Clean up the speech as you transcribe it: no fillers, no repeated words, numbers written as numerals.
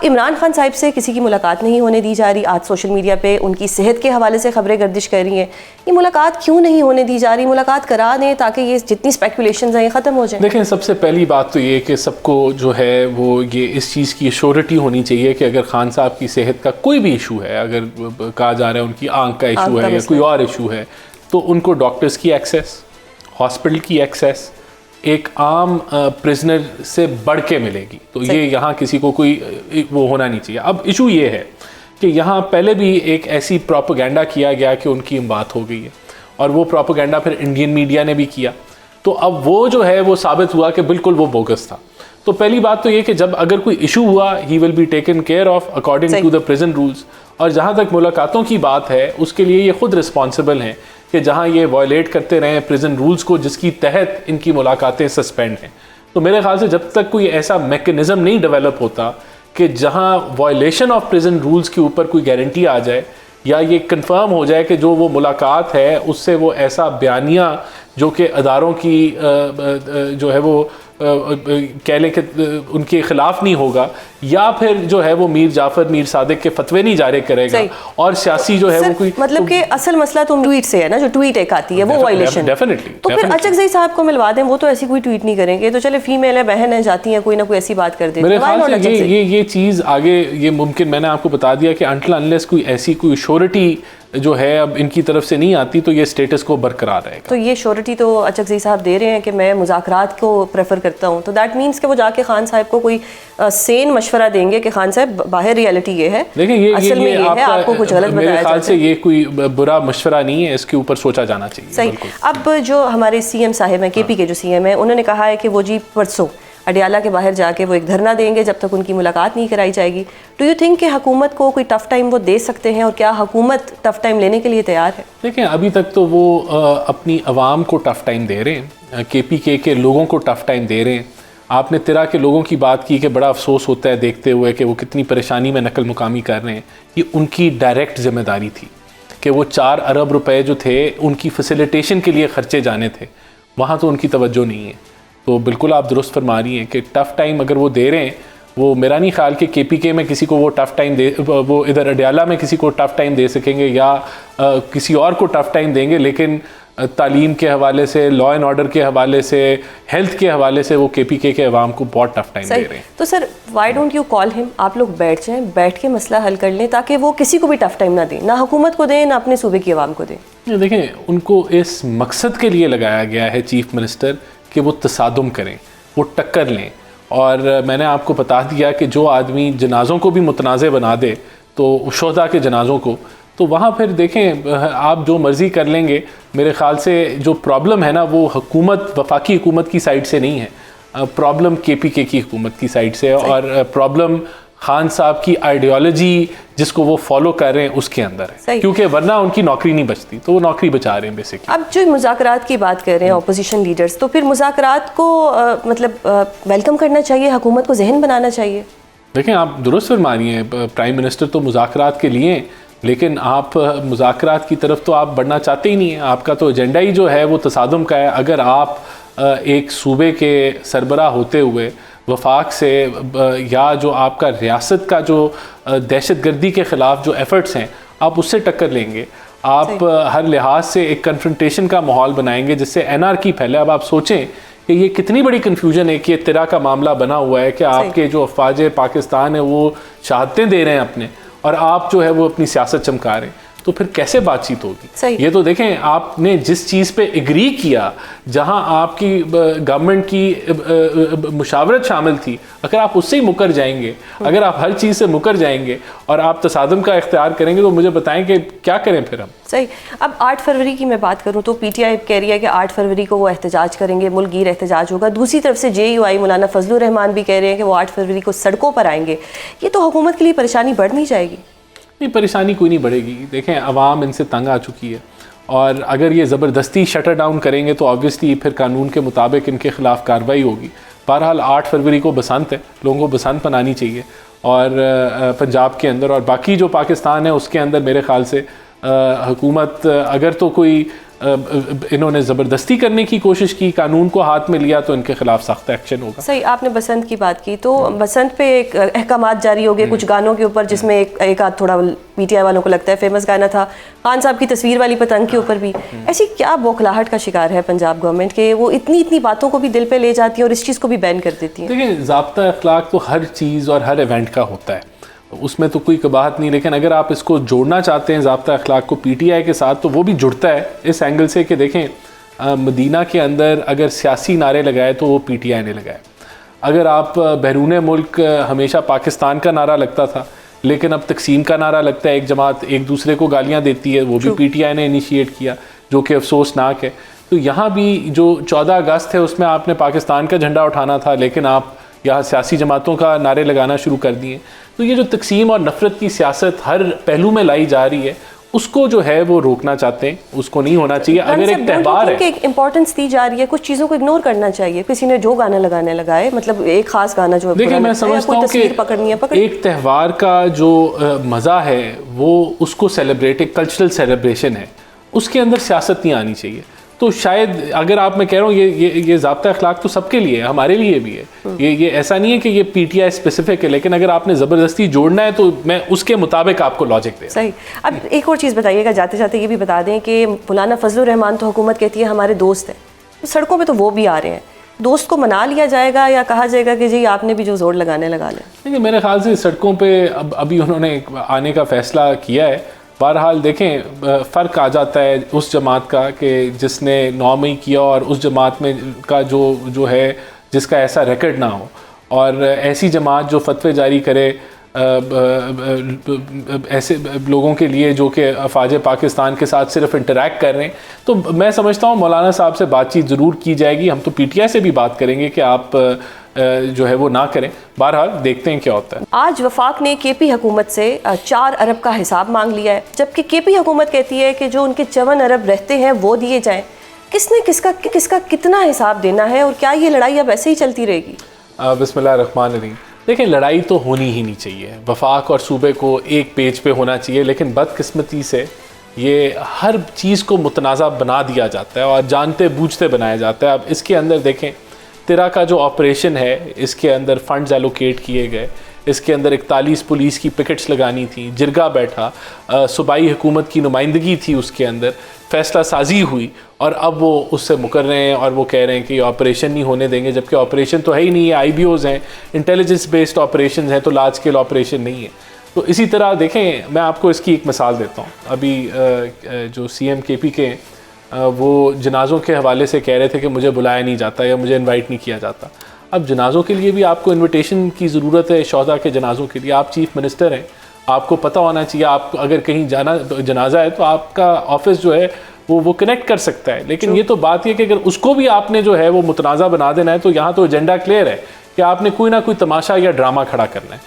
इमरान खान साहब से किसी की मुलाकात नहीं होने दी जा रही। आज सोशल मीडिया पे उनकी सेहत के हवाले से खबरें गर्दिश कर रही हैं। ये मुलाकात क्यों नहीं होने दी जा रही? मुलाकात करा दें ताकि ये जितनी स्पेकुलेशंस हैं ये ख़त्म हो जाए। देखें, सबसे पहली बात तो ये कि सबको जो है वो ये इस चीज़ की श्योरिटी होनी चाहिए कि अगर खान साहब की सेहत का कोई भी इशू है, अगर कहा जा रहा है उनकी आँख का इशू है या कोई और इशू है, तो उनको डॉक्टर्स की एक्सेस, हॉस्पिटल की एक्सेस एक आम प्रिजनर से बढ़ के मिलेगी। तो ये यहाँ किसी को कोई वो होना नहीं चाहिए। अब इशू ये है कि यहाँ पहले भी एक ऐसी प्रोपेगेंडा किया गया कि उनकी बात हो गई है, और वो प्रोपेगेंडा फिर इंडियन मीडिया ने भी किया। तो अब वो जो है वो साबित हुआ कि बिल्कुल वो बोगस था। तो पहली बात तो ये कि जब अगर कोई इशू हुआ, he will be taken care of according to the prison rules. और जहाँ तक मुलाकातों की बात है, उसके लिए ये खुद रिस्पॉन्सिबल हैं कि जहाँ ये वायलेट करते रहे प्रिजन रूल्स को, जिसकी तहत इनकी मुलाकातें सस्पेंड हैं। तो मेरे ख्याल से जब तक कोई ऐसा मैकेनिज़्म नहीं डेवलप होता कि जहाँ वायलेशन ऑफ प्रिजन रूल्स के ऊपर कोई गारंटी आ जाए, या ये कंफर्म हो जाए कि जो वो मुलाकात है उससे वो ऐसा बयानिया जो कि अदारों की जो है वो कह लें कि उनके खिलाफ नहीं होगा, या फिर जो है वो मीर जाफर मीर सादिक के फतवे नहीं जारी करेगा, और सियासी जो है वो कोई मतलब कि असल मसला तो ट्वीट से है ना, जो ट्वीट एक आती है वो वायलेशन। डेफिनेटली। तो फिर अचकज़ई साहब को मिलवा दें, वो तो ऐसी कोई ट्वीट नहीं करेंगे। तो चले फीमेल है, बहन है, जाती है, कोई ना कोई ऐसी बात कर देते। मेरे ख्याल से ये चीज़ आगे ये मुमकिन, मैंने आपको बता दिया कि अनटिल अनलेस कोई ऐसी कोई श्योरिटी जो है अब इनकी तरफ से नहीं आती, तो ये स्टेटस को बरकरार रहेगा। तो ये श्योरिटी तो अचकज़ई साहब दे रहे हैं कि मैं मुज़ाकरात को प्रेफर करता हूँ। तो दैट मीन्स कि वो जाके खान साहब को कोई सेन मशवरा देंगे कि खान साहब बाहर रियलिटी ये है, देखिए ये असल में ये है, आपको कुछ गलत बताया। मेरे ख्याल से ये कोई बुरा मशवरा नहीं है, इसके ऊपर सोचा जाना चाहिए। सही। अब जो हमारे सीएम साहब हैं, केपी के जो सीएम हैं, उन्होंने कहा है कि वो जी परसों अडियाला के बाहर जाके वो एक धरना देंगे जब तक उनकी मुलाकात नहीं कराई जाएगी। डू यू थिंक कि हुकूमत को कोई टफ टाइम वो दे सकते हैं, और क्या हुकूमत टफ टाइम लेने के लिए तैयार है? देखें, अभी तक तो वो अपनी आवाम को टफ टाइम दे रहे हैं, केपीके के लोगों को टफ टाइम दे रहे हैं। आपने तिरा के लोगों की बात की कि बड़ा अफसोस होता है देखते हुए कि वो कितनी परेशानी में नकल मुकामी कर रहे हैं। ये उनकी डायरेक्ट जिम्मेदारी थी कि वो 4 अरब रुपए जो थे उनकी फैसिलिटेशन के लिए खर्चे जाने थे, वहाँ तो उनकी तवज्जो नहीं है। तो बिल्कुल आप दुरुस्त फरमा रही हैं कि टफ़ टाइम अगर वो दे रहे हैं, वो मेरा नहीं ख्याल कि केपीके में किसी को वो टफ़ टाइम दे, वो इधर अडियाला में किसी को टफ़ टाइम दे सकेंगे या किसी और को टफ़ टाइम देंगे, लेकिन तालीम के हवाले से, लॉ एंड ऑर्डर के हवाले से, हेल्थ के हवाले से वो केपीके के अवाम को बहुत टफ़ टाइम दे रहे हैं। तो sir why don't you call him, आप लोग बैठ जाएँ, बैठ के मसला हल कर लें, ताकि वो किसी को भी टफ़ टाइम ना दें, ना हुकूमत को दें, ना अपने सूबे की आवाम को दें। देखें, उनको इस मकसद के लिए लगाया गया है चीफ मिनिस्टर कि वो तसादुम करें, वो टक्कर लें। और मैंने आपको बता दिया कि जो आदमी जनाज़ों को भी मुतनाज़े बना दे, तो शुहदा के जनाज़ों को, तो वहाँ फिर देखें आप जो मर्ज़ी कर लेंगे। मेरे ख़्याल से जो प्रॉब्लम है ना, वो हुकूमत, वफाकी हुकूमत की साइड से नहीं है, प्रॉब्लम केपीके की हुकूमत की साइड से है, और प्रॉब्लम खान साहब की आइडियोलॉजी जिसको वो फॉलो कर रहे हैं उसके अंदर है, क्योंकि वरना उनकी नौकरी नहीं बचती, तो वो नौकरी बचा रहे हैं बेसिकली। अब जो मुज़ाकरात की बात कर रहे हैं अपोजिशन लीडर्स, तो फिर मुज़ाकरात को मतलब वेलकम करना चाहिए, हुकूमत को जहन बनाना चाहिए। देखें, आप दुरुस्त फरमा रही हैं, प्राइम मिनिस्टर तो मुज़ाकरात के लिए, लेकिन आप मुज़ाकरात की तरफ तो आप बढ़ना चाहते ही नहीं हैं। आपका तो एजेंडा ही जो है वो तसादुम का है। अगर आप एक सूबे के सरबरा होते हुए वफाक से, या जो आपका रियासत का जो दहशतगर्दी के ख़िलाफ़ जो एफ़र्ट्स हैं, आप उससे टक्कर लेंगे, आप हर लिहाज से एक कन्फ्रंटेशन का माहौल बनाएंगे जिससे एनआरकी फैले। अब आप सोचें कि ये कितनी बड़ी कन्फ्यूजन है कि ये तिरा का मामला बना हुआ है कि आपके जो अफ़वाज पाकिस्तान है वो शहादतें दे रहे हैं अपने, और आप जो है वो अपनी सियासत चमका रहे हैं, तो फिर कैसे बातचीत होगी? ये तो देखें, आपने जिस चीज़ पे एग्री किया, जहां आपकी गवर्नमेंट की मुशावरत शामिल थी, अगर आप उससे ही मुकर जाएंगे, अगर आप हर चीज़ से मुकर जाएंगे और आप तसादुम का इख्तियार करेंगे, तो मुझे बताएं कि क्या करें फिर हम। सही। अब 8 फरवरी की मैं बात करूं तो पीटीआई कह रही है कि 8 फरवरी को वो एहतजाज करेंगे, मुल्कगीर एहतजाज होगा। दूसरी तरफ से जेयूआई मौलाना फजलुर रहमान भी कह रहे हैं कि वो 8 फरवरी को सड़कों पर आएंगे। ये तो हुकूमत के लिए परेशानी बढ़ नहीं जाएगी? नहीं, परेशानी कोई नहीं बढ़ेगी। देखें, अवाम इनसे तंग आ चुकी है, और अगर ये ज़बरदस्ती शटर डाउन करेंगे तो ऑब्वियसली फिर कानून के मुताबिक इनके ख़िलाफ़ कार्रवाई होगी। बहरहाल 8 फरवरी को बसंत है, लोगों को बसंत मनानी चाहिए, और पंजाब के अंदर और बाकी जो पाकिस्तान है उसके अंदर मेरे ख़्याल से हुकूमत अगर तो कोई इन्होंने ज़बरदस्ती करने की कोशिश की, कानून को हाथ में लिया, तो इनके खिलाफ सख्त एक्शन होगा। सही, आपने बसंत की बात की, तो बसंत पे एक अहकामात जारी हो गए कुछ गानों के ऊपर, जिसमें एक आध थोड़ा पीटीआई वालों को लगता है फेमस गाना था, खान साहब की तस्वीर वाली पतंग के ऊपर भी। ऐसी क्या बौखलाहट का शिकार है पंजाब गवर्नमेंट के, वो इतनी बातों को भी दिल पे ले जाती है और इस चीज़ को भी बैन कर देती है? देखिए, ज़ाब्ता अखलाक तो हर चीज़ और हर इवेंट का होता है, उसमें तो कोई कबाहत नहीं, लेकिन अगर आप इसको जोड़ना चाहते हैं ज़ाब्ता अखलाक को पीटीआई के साथ, तो वो भी जुड़ता है इस एंगल से कि देखें, मदीना के अंदर अगर सियासी नारे लगाए तो वो पीटीआई ने लगाए। अगर आप बैरून मुल्क हमेशा पाकिस्तान का नारा लगता था, लेकिन अब तकसीम का नारा लगता है, एक जमात एक दूसरे को गालियाँ देती है, वो भी पीटीआई ने इनिशिएट किया, जो कि अफसोसनाक है। तो यहाँ भी जो 14 अगस्त है उसमें आपने पाकिस्तान का झंडा उठाना था, लेकिन आप यहाँ सियासी जमातों का नारे लगाना शुरू कर दिए। तो ये जो तकसीम और नफ़रत की सियासत हर पहलू में लाई जा रही है, उसको जो है वो रोकना चाहते हैं, उसको नहीं होना चाहिए। अगर एक त्यौहार है, एक इंपॉर्टेंस दी जा रही है, कुछ चीज़ों को इग्नोर करना चाहिए। किसी ने जो गाना लगाने लगाए, मतलब एक खास गाना जो देखिए, मैं समझता हूँ कि एक त्यौहार का जो मज़ा है वो उसको सेलिब्रेट, एक कल्चरल सेलिब्रेशन है, उसके अंदर सियासत नहीं आनी चाहिए। तो शायद अगर आप, मैं कह रहा हूँ, ये ज़ाब्ता अखलाक तो सबके लिए है, हमारे लिए भी है। ये ऐसा नहीं है कि ये पीटीआई स्पेसिफिक है, लेकिन अगर आपने ज़बरदस्ती जोड़ना है तो मैं उसके मुताबिक आपको लॉजिक दे। सही। अब एक और चीज़ बताइएगा, जाते जाते ये भी बता दें कि मौलाना फजलुर रहमान तो हुकूमत कहती है हमारे दोस्त हैं, तो सड़कों पर तो वो भी आ रहे हैं, दोस्त को मना लिया जाएगा या कहा जाएगा कि जी आपने भी जो जोर लगाने लगा लें? देखिए, मेरे ख्याल से सड़कों पर अभी उन्होंने आने का फ़ैसला किया है। बहरहाल देखें, फ़र्क आ जाता है उस जमात का कि जिसने 9 मई किया और उस जमात में का जो है जिसका ऐसा रिकॉर्ड ना हो, और ऐसी जमात जो फतवे जारी करे ऐसे लोगों के लिए जो कि अफवाज पाकिस्तान के साथ सिर्फ इंटरैक्ट कर रहे हैं। तो मैं समझता हूँ मौलाना साहब से बातचीत ज़रूर की जाएगी, हम तो पीटीआई से भी बात करेंगे कि आप जो है वो ना करें। बहरहाल देखते हैं क्या होता है। आज वफाक ने केपी हुकूमत से 4 अरब का हिसाब मांग लिया है, जबकि केपी हुकूमत कहती है कि जो उनके 54 अरब रहते हैं वो दिए जाएं। किसने किसका कितना हिसाब देना है, और क्या ये लड़ाई अब ऐसे ही चलती रहेगी? बिस्मिल्लाहिर्रहमानिर्रहीम। देखिए, लड़ाई तो होनी ही नहीं चाहिए, वफाक और सूबे को एक पेज पे होना चाहिए, लेकिन बदकिस्मती से ये हर चीज़ को मुतनाज़ा बना दिया जाता है और जानते बूझते बनाया जाता है। अब इसके अंदर देखें, तिरा का जो ऑपरेशन है, इसके अंदर फंड्स एलोकेट किए गए, इसके अंदर 41 पुलिस की पिकेट्स लगानी थी, जिरगा बैठा, सूबाई हुकूमत की नुमाइंदगी थी, उसके अंदर फ़ैसला साजी हुई, और अब वो उससे मुकर रहे हैं और वो कह रहे हैं कि ऑपरेशन नहीं होने देंगे, जबकि ऑपरेशन तो है ही नहीं है, IBOs हैं, इंटेलिजेंस बेस्ड ऑपरेशन हैं, तो लार्ज स्केल ऑपरेशन नहीं है। तो इसी तरह देखें, मैं आपको इसकी एक मिसाल देता हूँ। अभी जो CM KP के वो जनाज़ों के हवाले से कह रहे थे कि मुझे बुलाया नहीं जाता या मुझे इनवाइट नहीं किया जाता। अब जनाज़ों के लिए भी आपको इनविटेशन की ज़रूरत है, शोहदा के जनाज़ों के लिए। आप चीफ़ मिनिस्टर हैं, आपको पता होना चाहिए, आप अगर कहीं जाना जनाजा है तो आपका ऑफिस जो है वो कनेक्ट कर सकता है। लेकिन ये तो बात है कि अगर उसको भी आपने जो है वो मुतनाज़ा बना देना है, तो यहाँ तो एजेंडा क्लियर है कि आपने कोई ना कोई तमाशा या ड्रामा खड़ा करना है।